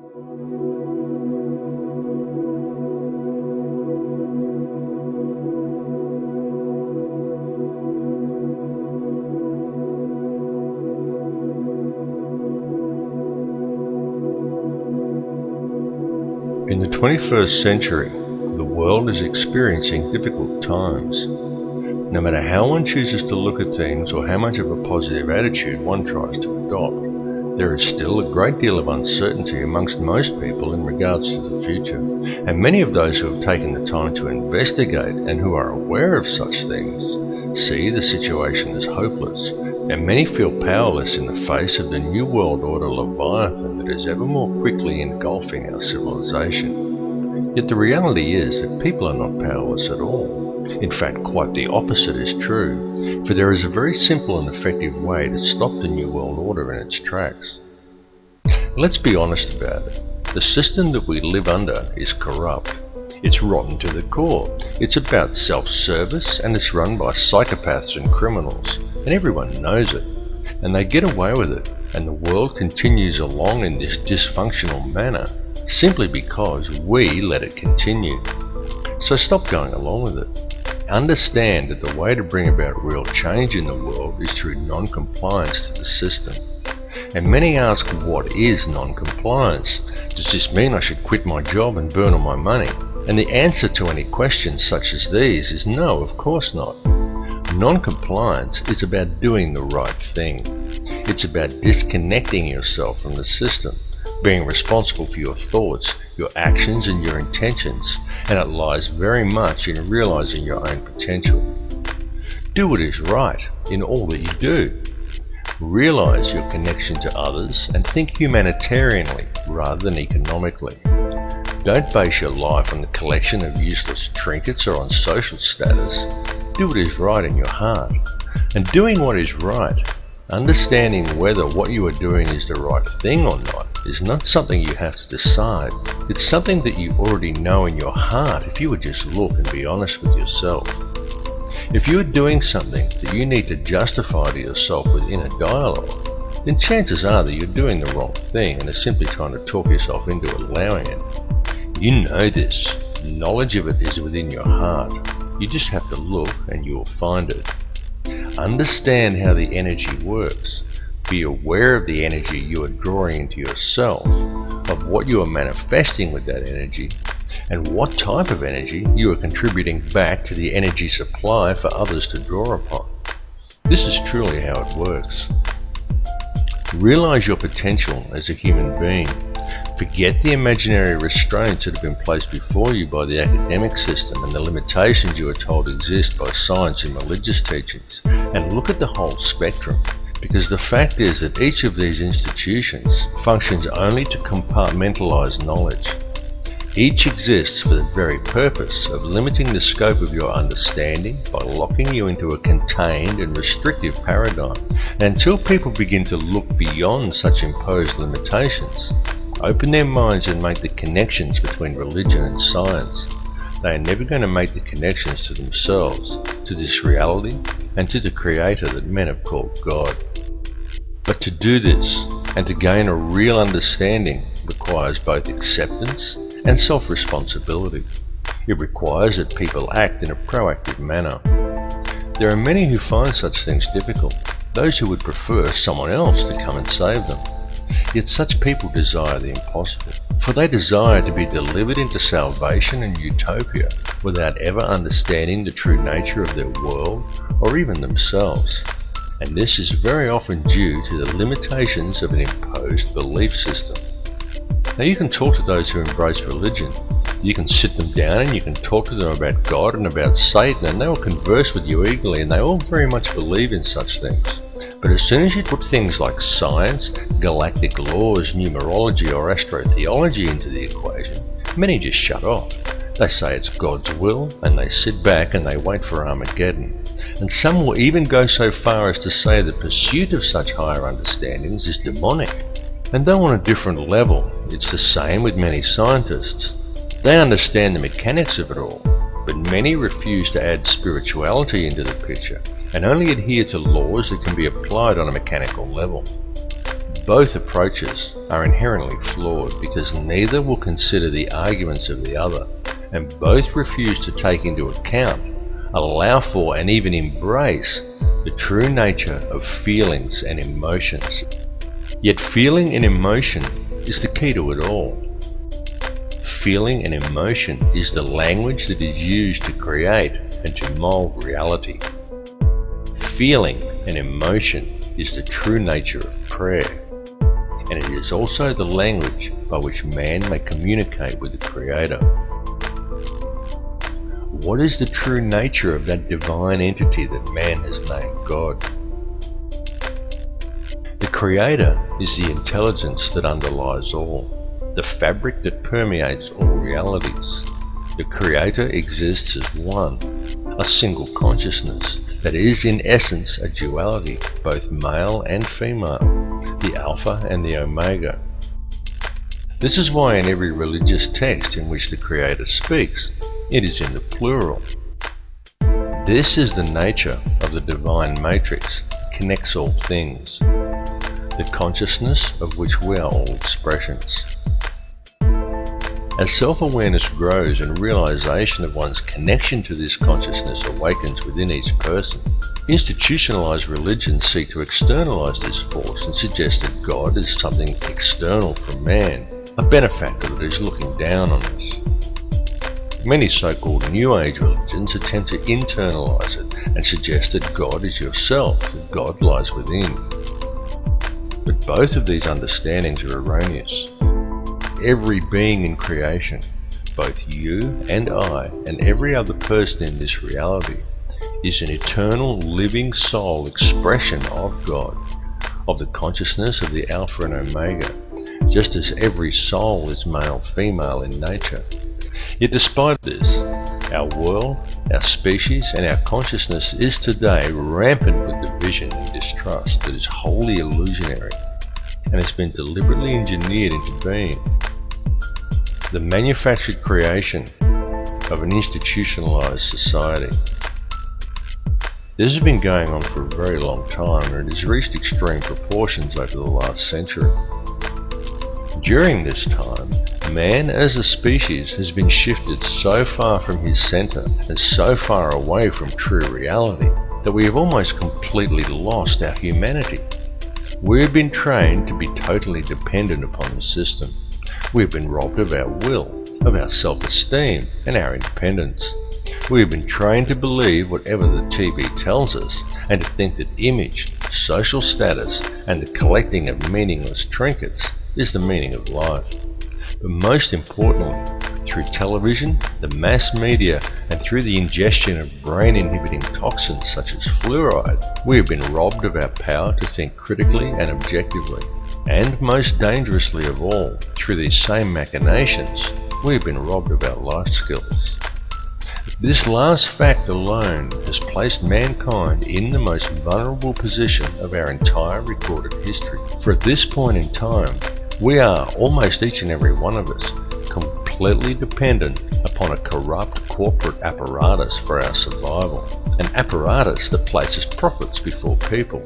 In the 21st century, the world is experiencing difficult times. No matter how one chooses to look at things or how much of a positive attitude one tries to adopt, there is still a great deal of uncertainty amongst most people in regards to the future, and many of those who have taken the time to investigate and who are aware of such things see the situation as hopeless, and many feel powerless in the face of the New World Order Leviathan that is ever more quickly engulfing our civilization. Yet the reality is that people are not powerless at all. In fact, quite the opposite is true, for there is a very simple and effective way to stop the New World Order in its tracks. Let's be honest about it. The system that we live under is corrupt. It's rotten to the core. It's about self-service, and it's run by psychopaths and criminals, and everyone knows it. And they get away with it, and the world continues along in this dysfunctional manner, simply because we let it continue. So stop going along with it. Understand that the way to bring about real change in the world is through non-compliance to the system. And many ask, what is non-compliance? Does this mean I should quit my job and burn all my money? And the answer to any questions such as these is no, of course not. Non-compliance is about doing the right thing. It's about disconnecting yourself from the system, being responsible for your thoughts, your actions and your intentions, and it lies very much in realizing your own potential. Do what is right in all that you do. Realize your connection to others and think humanitarianly rather than economically. Don't base your life on the collection of useless trinkets or on social status. Do what is right in your heart. And doing what is right, understanding whether what you are doing is the right thing or not, is not something you have to decide. It's something that you already know in your heart if you would just look and be honest with yourself. If you are doing something that you need to justify to yourself within a dialogue, then chances are that you're doing the wrong thing and are simply trying to talk yourself into allowing it. You know this. Knowledge of it is within your heart. You just have to look and you will find it. Understand how the energy works. Be aware of the energy you are drawing into yourself, of what you are manifesting with that energy, and what type of energy you are contributing back to the energy supply for others to draw upon. This is truly how it works. Realize your potential as a human being. Forget the imaginary restraints that have been placed before you by the academic system and the limitations you are told exist by science and religious teachings, and look at the whole spectrum. Because the fact is that each of these institutions functions only to compartmentalize knowledge. Each exists for the very purpose of limiting the scope of your understanding by locking you into a contained and restrictive paradigm. And until people begin to look beyond such imposed limitations, open their minds and make the connections between religion and science, they are never going to make the connections to themselves, to this reality, and to the Creator that men have called God. But to do this, and to gain a real understanding, requires both acceptance and self-responsibility. It requires that people act in a proactive manner. There are many who find such things difficult, those who would prefer someone else to come and save them. Yet such people desire the impossible, for they desire to be delivered into salvation and utopia without ever understanding the true nature of their world or even themselves. And this is very often due to the limitations of an imposed belief system. Now you can talk to those who embrace religion. You can sit them down and you can talk to them about God and about Satan, and they will converse with you eagerly, and they all very much believe in such things. But as soon as you put things like science, galactic laws, numerology or astrotheology into the equation, many just shut off. They say it's God's will, and they sit back and they wait for Armageddon. And some will even go so far as to say the pursuit of such higher understandings is demonic. And though on a different level, it's the same with many scientists. They understand the mechanics of it all, but many refuse to add spirituality into the picture and only adhere to laws that can be applied on a mechanical level. both approaches are inherently flawed because neither will consider the arguments of the other, and both refuse to take into account, allow for, and even embrace the true nature of feelings and emotions. Yet feeling and emotion is the key to it all. Feeling and emotion is the language that is used to create and to mold reality. Feeling and emotion is the true nature of prayer, and it is also the language by which man may communicate with the Creator. What is the true nature of that divine entity that man has named God? The Creator is the intelligence that underlies all, the fabric that permeates all realities. The Creator exists as one, a single consciousness that is in essence a duality, both male and female, the Alpha and the Omega. This is why in every religious text in which the Creator speaks, it is in the plural. This is the nature of the divine matrix, connects all things, the consciousness of which we are all expressions. As self-awareness grows and realization of one's connection to this consciousness awakens within each person, institutionalized religions seek to externalize this force and suggest that God is something external from man, a benefactor that is looking down on us. Many so-called New Age religions attempt to internalize it and suggest that God is yourself, that God lies within. But both of these understandings are erroneous. Every being in creation, both you and I and every other person in this reality, is an eternal living soul expression of God, of the consciousness of the Alpha and Omega, just as every soul is male-female in nature. Yet despite this, our world, our species and our consciousness is today rampant with division and distrust that is wholly illusionary and has been deliberately engineered into being. The manufactured creation of an institutionalized society. This has been going on for a very long time, and it has reached extreme proportions over the last century. During this time, man as a species has been shifted so far from his center and so far away from true reality that we have almost completely lost our humanity. We have been trained to be totally dependent upon the system. We have been robbed of our will, of our self-esteem and our independence. We have been trained to believe whatever the TV tells us and to think that image, social status and the collecting of meaningless trinkets is the meaning of life. But most importantly, through television, the mass media and through the ingestion of brain-inhibiting toxins such as fluoride, we have been robbed of our power to think critically and objectively. And most dangerously of all, through these same machinations, we have been robbed of our life skills. This last fact alone has placed mankind in the most vulnerable position of our entire recorded history. For at this point in time, we are, almost each and every one of us, completely dependent upon a corrupt corporate apparatus for our survival. An apparatus that places profits before people.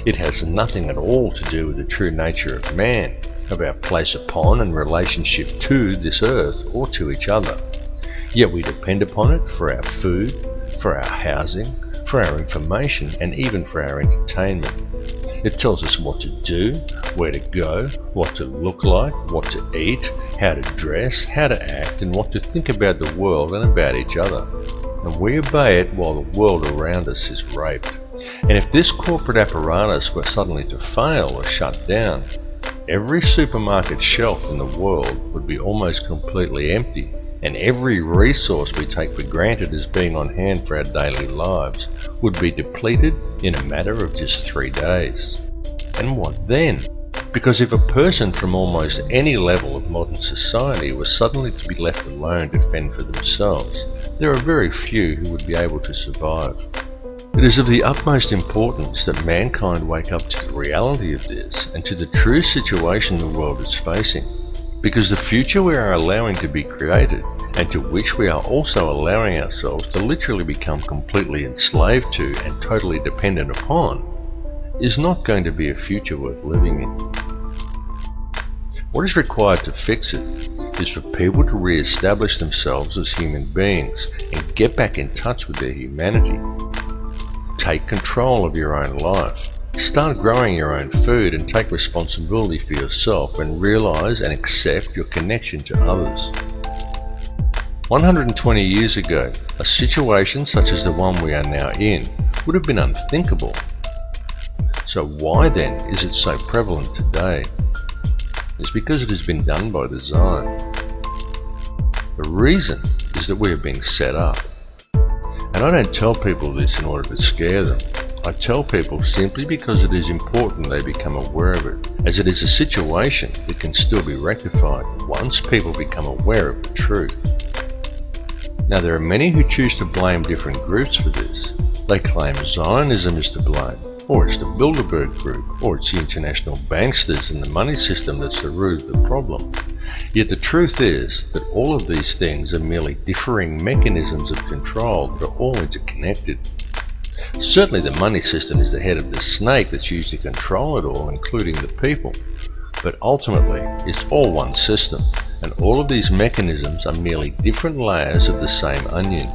It has nothing at all to do with the true nature of man, of our place upon and relationship to this earth or to each other. Yet we depend upon it for our food, for our housing, for our information, and even for our entertainment. It tells us what to do, where to go, what to look like, what to eat, how to dress, how to act, and what to think about the world and about each other. And we obey it while the world around us is raped. And if this corporate apparatus were suddenly to fail or shut down, every supermarket shelf in the world would be almost completely empty, and every resource we take for granted as being on hand for our daily lives would be depleted in a matter of just 3 days. And what then? Because if a person from almost any level of modern society was suddenly to be left alone to fend for themselves, there are very few who would be able to survive. It is of the utmost importance that mankind wake up to the reality of this and to the true situation the world is facing, because the future we are allowing to be created, and to which we are also allowing ourselves to literally become completely enslaved to and totally dependent upon, is not going to be a future worth living in. What is required to fix it is for people to re-establish themselves as human beings and get back in touch with their humanity. Take control of your own life. Start growing your own food and take responsibility for yourself and realize and accept your connection to others. 120 years ago, a situation such as the one we are now in would have been unthinkable. So why then is it so prevalent today? It's because it has been done by design. The reason is that we are being set up. And I don't tell people this in order to scare them. I tell people simply because it is important they become aware of it, as it is a situation that can still be rectified once people become aware of the truth. Now there are many who choose to blame different groups for this. They claim Zionism is to blame, or it's the Bilderberg Group, or it's the international banksters and the money system that's the root of the problem. Yet the truth is that all of these things are merely differing mechanisms of control that are all interconnected. Certainly the money system is the head of the snake that's used to control it all, including the people. But ultimately, it's all one system, and all of these mechanisms are merely different layers of the same onion.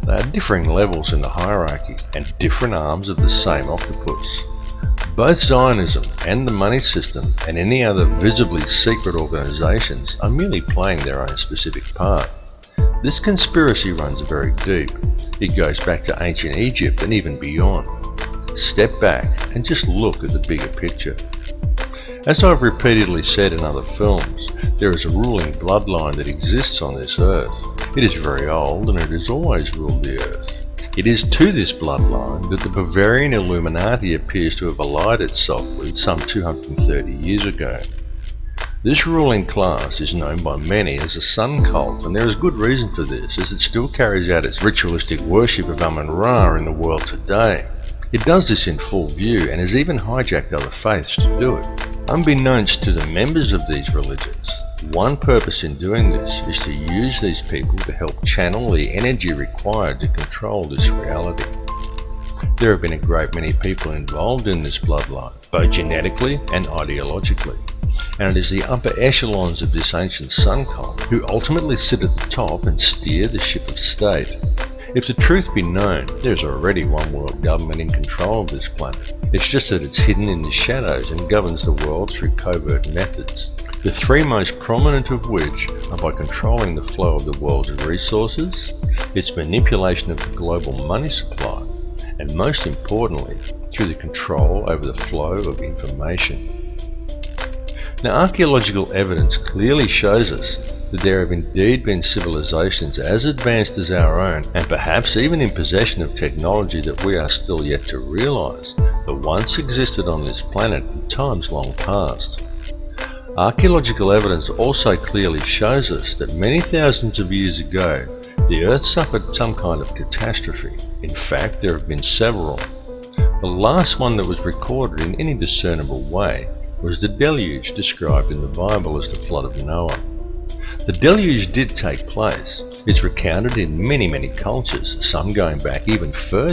They are differing levels in the hierarchy, and different arms of the same octopus. Both Zionism and the money system and any other visibly secret organizations are merely playing their own specific part. This conspiracy runs very deep. It goes back to ancient Egypt and even beyond. Step back and just look at the bigger picture. As I've repeatedly said in other films, there is a ruling bloodline that exists on this earth. It is very old and it has always ruled the earth. It is to this bloodline that the Bavarian Illuminati appears to have allied itself with some 230 years ago. This ruling class is known by many as the Sun Cult, and there is good reason for this, as it still carries out its ritualistic worship of Amun-Ra in the world today. It does this in full view and has even hijacked other faiths to do it. Unbeknownst to the members of these religions, one purpose in doing this is to use these people to help channel the energy required to control this reality. There have been a great many people involved in this bloodline, both genetically and ideologically, and it is the upper echelons of this ancient sun cult who ultimately sit at the top and steer the ship of state. If the truth be known, there is already one world government in control of this planet. It's just that it's hidden in the shadows and governs the world through covert methods. The three most prominent of which are by controlling the flow of the world's resources, its manipulation of the global money supply, and most importantly, through the control over the flow of information. Now, archaeological evidence clearly shows us that there have indeed been civilizations as advanced as our own, and perhaps even in possession of technology that we are still yet to realize, that once existed on this planet in times long past. Archaeological evidence also clearly shows us that many thousands of years ago, the Earth suffered some kind of catastrophe. In fact, there have been several. The last one that was recorded in any discernible way was the deluge described in the Bible as the flood of Noah. The deluge did take place. It's recounted in many cultures, some going back even further